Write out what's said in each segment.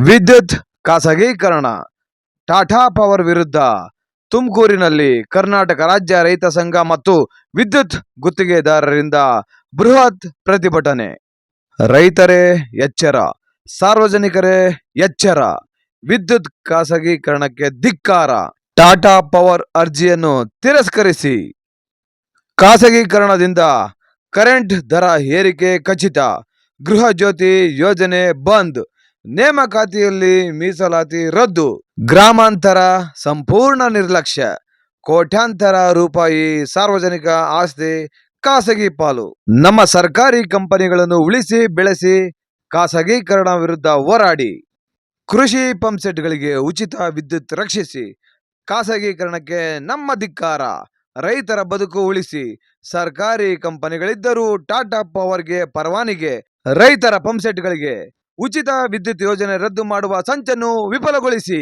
ವಿದ್ಯುತ್ ಖಾಸಗೀಕರಣ, ಟಾಟಾ ಪವರ್ ವಿರುದ್ಧ ತುಮಕೂರಿನಲ್ಲಿ ಕರ್ನಾಟಕ ರಾಜ್ಯ ರೈತ ಸಂಘ ಮತ್ತು ವಿದ್ಯುತ್ ಗುತ್ತಿಗೆದಾರರಿಂದ ಬೃಹತ್ ಪ್ರತಿಭಟನೆ. ರೈತರೇ ಎಚ್ಚರ, ಸಾರ್ವಜನಿಕರೇ ಎಚ್ಚರ, ವಿದ್ಯುತ್ ಖಾಸಗೀಕರಣಕ್ಕೆ ಧಿಕ್ಕಾರ. ಟಾಟಾ ಪವರ್ ಅರ್ಜಿಯನ್ನು ತಿರಸ್ಕರಿಸಿ. ಖಾಸಗೀಕರಣದಿಂದ ಕರೆಂಟ್ ದರ ಏರಿಕೆ ಖಚಿತ. ಗೃಹ ಜ್ಯೋತಿ ಯೋಜನೆ ಬಂದ್. ನೇಮಕಾತಿಯಲ್ಲಿ ಮೀಸಲಾತಿ ರದ್ದು. ಗ್ರಾಮಾಂತರ ಸಂಪೂರ್ಣ ನಿರ್ಲಕ್ಷ್ಯ. ಕೋಟ್ಯಾಂತರ ರೂಪಾಯಿ ಸಾರ್ವಜನಿಕ ಆಸ್ತಿ ಖಾಸಗಿ ಪಾಲು. ನಮ್ಮ ಸರ್ಕಾರಿ ಕಂಪನಿಗಳನ್ನು ಉಳಿಸಿ ಬೆಳೆಸಿ ಖಾಸಗೀಕರಣ ವಿರುದ್ಧ ಹೋರಾಡಿ. ಕೃಷಿ ಪಂಪ್ಸೆಟ್ಗಳಿಗೆ ಉಚಿತ ವಿದ್ಯುತ್ ರಕ್ಷಿಸಿ. ಖಾಸಗೀಕರಣಕ್ಕೆ ನಮ್ಮ ಧಿಕ್ಕಾರ. ರೈತರ ಬದುಕು ಉಳಿಸಿ. ಸರ್ಕಾರಿ ಕಂಪನಿಗಳಿದ್ದರೂ ಟಾಟಾ ಪವರ್ಗೆ ಪರವಾನಿಗೆ. ರೈತರ ಪಂಪ್ಸೆಟ್ಗಳಿಗೆ ಉಚಿತ ವಿದ್ಯುತ್ ಯೋಜನೆ ರದ್ದು ಮಾಡುವ ಸಂಚನ್ನು ವಿಫಲಗೊಳಿಸಿ.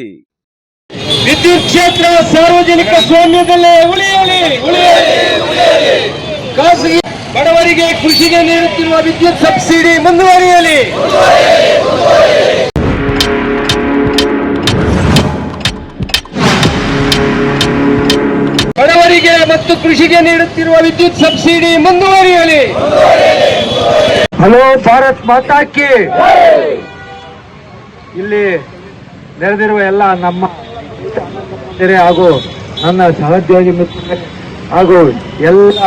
ವಿದ್ಯುತ್ ಕ್ಷೇತ್ರ ಸಾರ್ವಜನಿಕ ಸ್ವಾಮ್ಯದಲ್ಲೇ ಉಳಿಯಲಿ. ಖಾಸಗಿ ಬಡವರಿಗೆ ಕೃಷಿಗೆ ನೀಡುತ್ತಿರುವ ವಿದ್ಯುತ್ ಸಬ್ಸಿಡಿ ಮುಂದುವರಿಯಲಿ. ಬಡವರಿಗೆ ಮತ್ತು ಕೃಷಿಗೆ ನೀಡುತ್ತಿರುವ ವಿದ್ಯುತ್ ಸಬ್ಸಿಡಿ ಮುಂದುವರಿಯಲಿ. ಹಲೋ ಭಾರತ್ ಮಾತಾ ಕಿ. ಇಲ್ಲಿ ನೆರೆದಿರುವ ಎಲ್ಲ ನಮ್ಮ ಹಾಗೂ ನನ್ನ ಸಹೋದ್ಯೋಗಿ ಮಿತ್ರರೇ ಹಾಗೂ ಎಲ್ಲ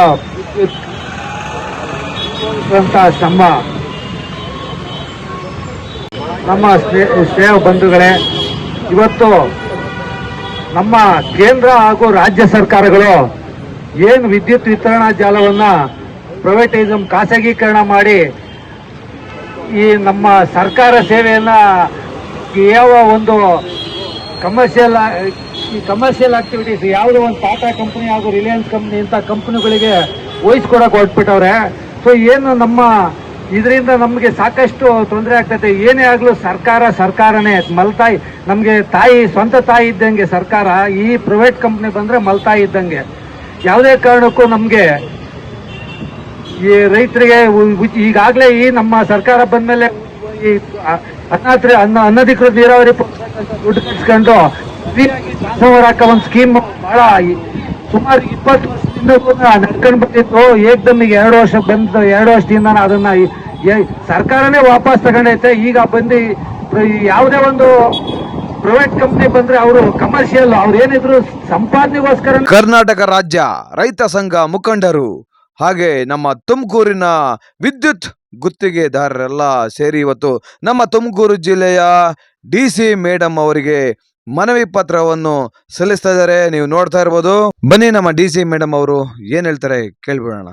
ನಮ್ಮ ಸ್ನೇಹ ಬಂಧುಗಳೇ, ಇವತ್ತು ನಮ್ಮ ಕೇಂದ್ರ ಹಾಗೂ ರಾಜ್ಯ ಸರ್ಕಾರಗಳು ಏನು ವಿದ್ಯುತ್ ವಿತರಣಾ ಜಾಲವನ್ನ ಪ್ರೈವೇಟೈಸಮ್ ಖಾಸಗೀಕರಣ ಮಾಡಿ ಈ ನಮ್ಮ ಸರ್ಕಾರ ಸೇವೆಯನ್ನ ಯಾವ ಒಂದು ಕಮರ್ಷಿಯಲ್ ಆಕ್ಟಿವಿಟೀಸ್ ಯಾವುದೋ ಒಂದು ಟಾಟಾ ಕಂಪನಿ ಹಾಗೂ ರಿಲಯನ್ಸ್ ಕಂಪನಿ ಇಂಥ ಕಂಪನಿಗಳಿಗೆ ವಹಿಸ್ಕೊಡಕ್ಕೆ ಹೊರಟ್ಬಿಟ್ಟವ್ರೆ. ಸೊ ಏನು ನಮ್ಮ ಇದರಿಂದ ನಮಗೆ ಸಾಕಷ್ಟು ತೊಂದರೆ ಆಗ್ತೈತೆ. ಏನೇ ಆಗಲೂ ಸರ್ಕಾರನೇ ಮಲ್ತಾಯಿ, ನಮಗೆ ತಾಯಿ, ಸ್ವಂತ ತಾಯಿ ಇದ್ದಂಗೆ ಸರ್ಕಾರ. ಈ ಪ್ರೈವೇಟ್ ಕಂಪ್ನಿ ಬಂದರೆ ಮಲ್ತಾಯಿ ಇದ್ದಂಗೆ. ಯಾವುದೇ ಕಾರಣಕ್ಕೂ ನಮಗೆ ಈ ರೈತರಿಗೆ ಈಗಾಗಲೇ ಈ ನಮ್ಮ ಸರ್ಕಾರ ಬಂದಮೇಲೆ ಈ ಅನಧಿಕೃತ ನೀರಾವರಿ ದುಡ್ಡು ಕಟ್ಸ್ಕೊಂಡು ಟ್ರಾನ್ಸ್ಫಾರ್ಮರ್ ಹಾಕೋ ಒಂದು ಸ್ಕೀಮ್ ಬಹಳ ಸುಮಾರು 20 ವರ್ಷದಿಂದ ನಡ್ಕೊಂಡು ಬಂದಿತ್ತು. ಏಕ್ದಮ್ಮಿಗೆ 2 ವರ್ಷ ಬಂದು 2 ವರ್ಷದಿಂದ ಅದನ್ನ ಸರ್ಕಾರನೇ ವಾಪಸ್ ತಗೊಂಡೈತೆ. ಈಗ ಬಂದು ಯಾವುದೇ ಒಂದು ಪ್ರೈವೇಟ್ ಕಂಪ್ನಿ ಬಂದ್ರೆ ಅವರು ಕಮರ್ಷಿಯಲ್, ಅವ್ರು ಏನಿದ್ರು ಸಂಪಾದನೆಗೋಸ್ಕರ. ಕರ್ನಾಟಕ ರಾಜ್ಯ ರೈತ ಸಂಘ ಮುಖಂಡರು ಹಾಗೆ ನಮ್ಮ ತುಮಕೂರಿನ ವಿದ್ಯುತ್ ಗುತ್ತಿಗೆದಾರರೆಲ್ಲ ಸೇರಿ ಇವತ್ತು ನಮ್ಮ ತುಮಕೂರು ಜಿಲ್ಲೆಯ DC ಮೇಡಮ್ ಅವರಿಗೆ ಮನವಿ ಪತ್ರವನ್ನು ಸಲ್ಲಿಸ್ತಾ ಇದ್ದಾರೆ. ನೀವು ನೋಡ್ತಾ ಇರ್ಬೋದು. ಬನ್ನಿ ನಮ್ಮ DC ಮೇಡಮ್ ಅವರು ಏನ್ ಹೇಳ್ತಾರೆ ಕೇಳ್ಬಿಡೋಣ.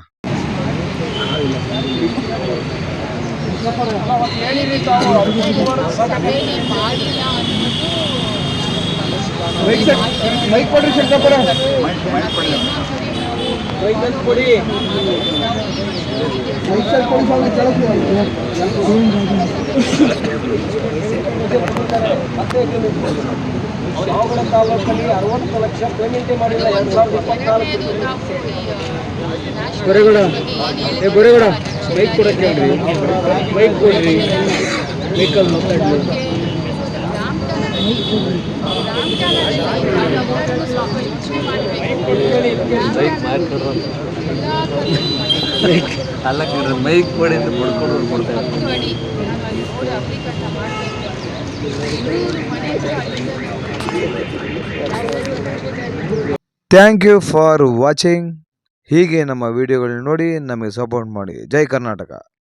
ಸಾವಗಡ ತಾಲೂಕಲ್ಲಿ 60 ಲಕ್ಷ ಪೇಮೆಂಟ್ ಮಾಡಿಲ್ಲ. 2024 ಬರೆಗೌಡ ಬೈಕ್ ಕೊಡಕ್ಕೆ ಹೇಳ್ರಿ, ಬೈಕ್ ಕೊಡ್ರಿ, ವೆಹಿಕಲ್ ಮಾತಾಡ್ಲಿ. ಮೈಕ್ ಕೊಡಿ ಅಂತ ಬಡ್ಕೊಂಡು ಕೊಡ್ತಾರೆ. Thank you for watching. ಹೀಗೆ ನಮ್ಮ ವಿಡಿಯೋಗಳನ್ನ ನೋಡಿ ನಮಗೆ ಸಪೋರ್ಟ್ ಮಾಡಿ. ಜೈ ಕರ್ನಾಟಕ.